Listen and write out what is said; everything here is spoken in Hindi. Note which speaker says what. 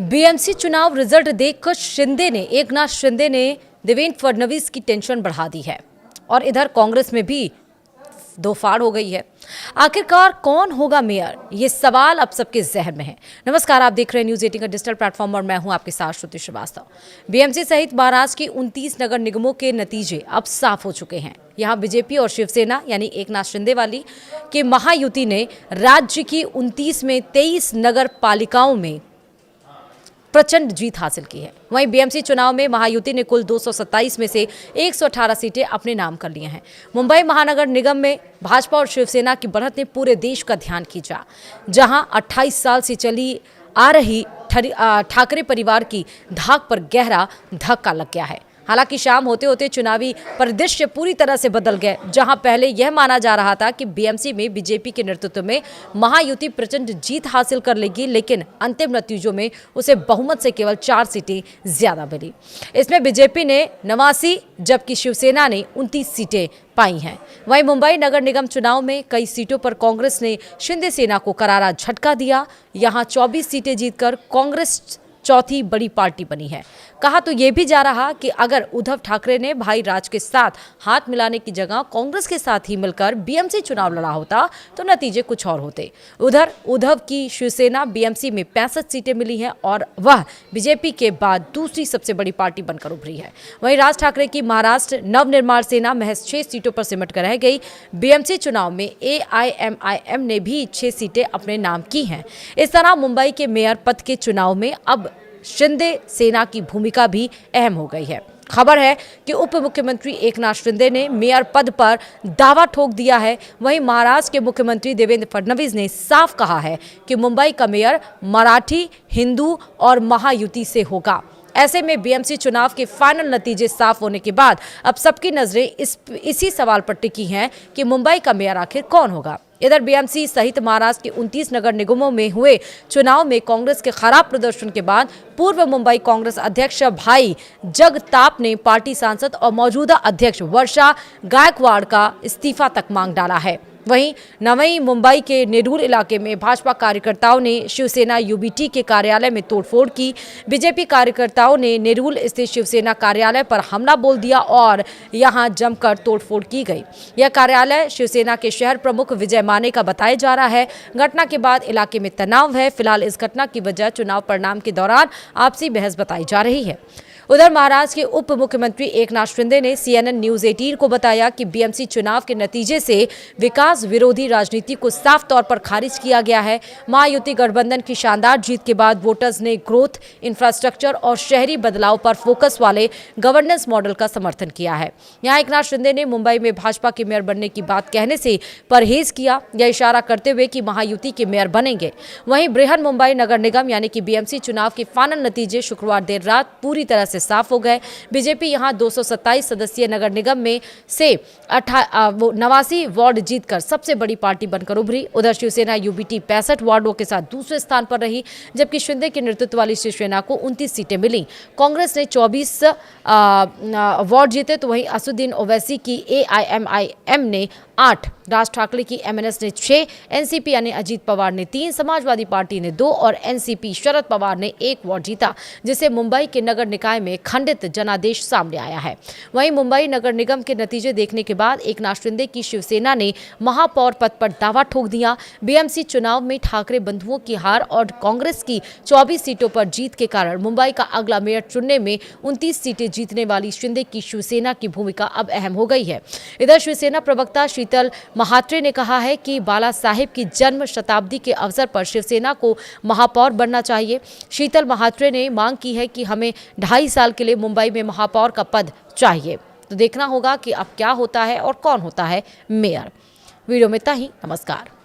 Speaker 1: बीएमसी चुनाव रिजल्ट देखकर एकनाथ शिंदे ने देवेंद्र फडणवीस की टेंशन बढ़ा दी है और इधर कांग्रेस में भी दो फाड़ हो गई है। आखिरकार कौन होगा मेयर, ये सवाल अब सबके जहन में है। नमस्कार, आप देख रहे हैं न्यूज 18 का डिजिटल प्लेटफॉर्म और मैं हूं आपके साथ श्रुति श्रीवास्तव। बीएमसी सहित महाराष्ट्र की 29 नगर निगमों के नतीजे अब साफ हो चुके हैं। यहां बीजेपी और शिवसेना यानी एकनाथ शिंदे वाली के महायुति ने राज्य की 29 में 23 नगर पालिकाओं में प्रचंड जीत हासिल की है। वहीं बीएमसी चुनाव में महायुति ने कुल 227 में से 118 सीटें अपने नाम कर लिए हैं। मुंबई महानगर निगम में भाजपा और शिवसेना की बढ़त ने पूरे देश का ध्यान खींचा, जहां 28 साल से चली आ रही ठाकरे परिवार की धाक पर गहरा धक्का लग गया है। हालांकि शाम होते होते चुनावी परिदृश्य पूरी तरह से बदल गए। जहां पहले यह माना जा रहा था कि बीएमसी में बीजेपी के नेतृत्व में महायुति प्रचंड जीत हासिल कर लेगी, लेकिन अंतिम नतीजों में उसे बहुमत से केवल 4 सीटें ज्यादा मिली। इसमें बीजेपी ने 89 जबकि शिवसेना ने 29 सीटें पाई हैं। वहीं मुंबई नगर निगम चुनाव में कई सीटों पर कांग्रेस ने शिंदे सेना को करारा झटका दिया। यहां 24 सीटें जीतकर कांग्रेस चौथी बड़ी पार्टी बनी है। कहा तो यह भी जा रहा कि अगर उद्धव ठाकरे ने भाई राज के साथ हाथ मिलाने की जगह कांग्रेस के साथ ही मिलकर बीएमसी चुनाव लड़ा होता तो नतीजे कुछ और होते। उधर उद्धव की शिवसेना बीएमसी में 65 सीटें मिली हैं और वह बीजेपी के बाद दूसरी सबसे बड़ी पार्टी बनकर उभरी है। वहीं राज ठाकरे की महाराष्ट्र नवनिर्माण सेना महज 6 सीटों पर सिमट कर रह गई। बीएमसी चुनाव में AIMIM ने भी 6 सीटें अपने नाम की हैं। इस तरह मुंबई के मेयर पद के चुनाव में अब शिंदे सेना की भूमिका भी अहम हो गई है। खबर है कि उप मुख्यमंत्री एकनाथ शिंदे ने मेयर पद पर दावा ठोक दिया है। वहीं महाराष्ट्र के मुख्यमंत्री देवेंद्र फडणवीस ने साफ कहा है कि मुंबई का मेयर मराठी, हिंदू और महायुति से होगा। ऐसे में बीएमसी चुनाव के फाइनल नतीजे साफ होने के बाद अब सबकी नजरें इसी सवाल पर टिकी हैं कि मुंबई का मेयर आखिर कौन होगा। इधर बीएमसी सहित महाराष्ट्र के 29 नगर निगमों में हुए चुनाव में कांग्रेस के खराब प्रदर्शन के बाद पूर्व मुंबई कांग्रेस अध्यक्ष भाई जगताप ने पार्टी सांसद और मौजूदा अध्यक्ष वर्षा गायकवाड़ का इस्तीफा तक मांग डाला है। वहीं नवी मुंबई के नेरुल इलाके में भाजपा कार्यकर्ताओं ने शिवसेना UBT के कार्यालय में तोड़फोड़ की। बीजेपी कार्यकर्ताओं ने नेरुल स्थित शिवसेना कार्यालय पर हमला बोल दिया और यहां जमकर तोड़फोड़ की गई। यह कार्यालय शिवसेना के शहर प्रमुख विजय माने का बताया जा रहा है। घटना के बाद इलाके में तनाव है। फिलहाल इस घटना की वजह चुनाव परिणाम के दौरान आपसी बहस बताई जा रही है। उधर महाराष्ट्र के उप मुख्यमंत्री एकनाथ शिंदे ने CNN न्यूज 18 को बताया कि बीएमसी चुनाव के नतीजे से विकास विरोधी राजनीति को साफ तौर पर खारिज किया गया है। महायुति गठबंधन की शानदार जीत के बाद वोटर्स ने ग्रोथ, इंफ्रास्ट्रक्चर और शहरी बदलाव पर फोकस वाले गवर्नेंस मॉडल का समर्थन किया है। यहाँ एकनाथ शिंदे ने मुंबई में भाजपा के मेयर बनने की बात कहने से परहेज किया, यह इशारा करते हुए कि महायुति के मेयर बनेंगे। वहीं बृहन मुंबई नगर निगम यानी कि बीएमसी चुनाव के फाइनल नतीजे शुक्रवार देर रात पूरी तरह से साफ हो गए। बीजेपी यहां 227 सदस्यीय नगर निगम में से 89 वार्ड जीतकर सबसे बड़ी पार्टी बनकर उभरी। उधर शिवसेना UBT 65 वार्डों के साथ दूसरे स्थान पर रही, जबकि शिंदे के नेतृत्व वाली शिवसेना को 29 सीटें मिली। कांग्रेस ने 24 वार्ड जीते, तो वहीं असुद्दीन ओवैसी की AIMIM ने 8, राज ठाकरे की MNS ने 6, NCP यानी अजीत पवार ने 3, समाजवादी पार्टी ने 2 और NCP शरद पवार ने 1 वार्ड जीता, जिससे मुंबई के नगर निकाय में खंडित जनादेश सामने आया है। वहीं मुंबई नगर निगम के नतीजे देखने के बाद एकनाथ शिंदे की शिवसेना ने महापौर पद पर दावा ठोक दिया। बीएमसी चुनाव में ठाकरे बंधुओं की हार और कांग्रेस की 24 सीटों पर जीत के कारण मुंबई का अगला मेयर चुनने में 29 सीटें जीतने वाली शिंदे की शिवसेना की भूमिका अब अहम हो गई है। इधर शिवसेना प्रवक्ता शीतल महात्रे ने कहा है कि बाला साहेब की जन्म शताब्दी के अवसर पर शिवसेना को महापौर बनना चाहिए। शीतल महात्रे ने मांग की है कि हमें 2.5 साल के लिए मुंबई में महापौर का पद चाहिए। तो देखना होगा कि अब क्या होता है और कौन होता है मेयर। वीडियो में इतना ही। नमस्कार।